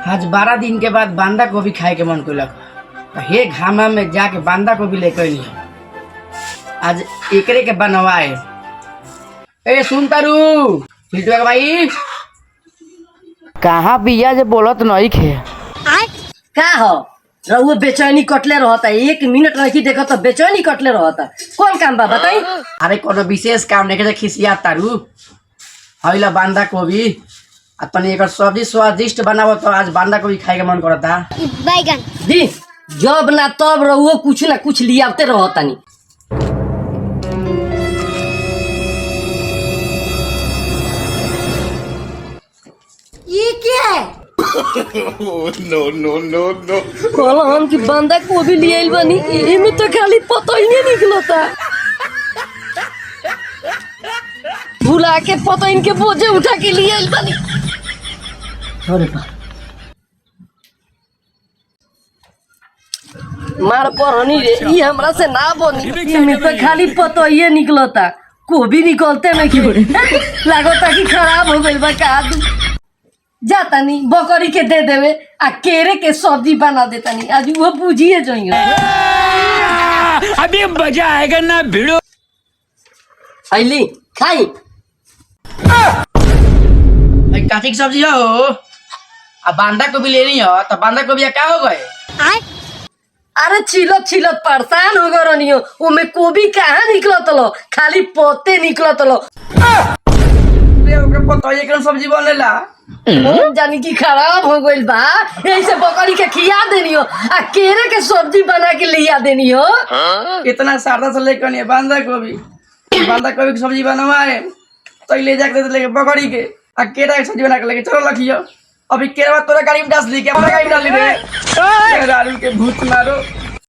आज 12 दिन के बाद बांदा गोभी खाए के मन कइलक। हे घामा में जाके बांदा गोभी लेके अइली। आज एकरे के बनवाए। ए सुन तारू फिल्टुआ भाई कहाँ बिया जे बोलत नहीं खे का हो रहुआ बेचैनी कटले रहता। 1 मिनट नहीं देखो तो बेचैनी कटले रहता। कौन काम बा बताई? अरे कोनो विशेष काम नहीं खिसिया तारू। हइला बांदा गोभी अपन एक सब्जी स्वादिष्ट बनावो तो आज बांदा गोभी खाए के मन करता। बैगन दी जब ना तब रहुआ कुछ ना कुछ लियावते रहतानी। ये क्या है? no. कल हम की बांदा गोभी लिए आइल बानी, एमे तो खाली पता ही नहीं निकलता। भुला के पता इनके बोझे उठा के लिए आइल बानी। अरे बा मार परनी रे, ये हमरा से ना बनी। एमे तो खाली पता ही निकलता, गोभी निकलते नहीं की लागता कि खराब हो गइल बा का। जाता नहीं बकरी के दे देवे आ केरे के सब्जी बना देता नहीं। आज वो पूछिए जाइए अभी मजा आएगा ना भिड़ो। अली खाई काची की सब्जी हो अब बांदा गोभी लेनी हो तो बांदा गोभी क्या हो गए? अरे छिलत परेशान हो गई हो। उमे गोभी कहाँ निकलत लो, खाली पत्ते निकलत लो। पता ये सब्जी बनेला जानी की खराब हो गइल बा, ऐसे बकरी के खिया देनी हो आ केरे के सब्जी बना के लिया देनी हो। इतना सादा से लेकर बांदा गोभी की सब्जी बनवाए तो ले जाके लेके बकरी के आ केरा के सब्जी बना के लेके चलो रखियो। अभी केरा तोरा गाड़ी में डाल दी के अपना गाड़ी में डाल दी रे। के भूत मारो।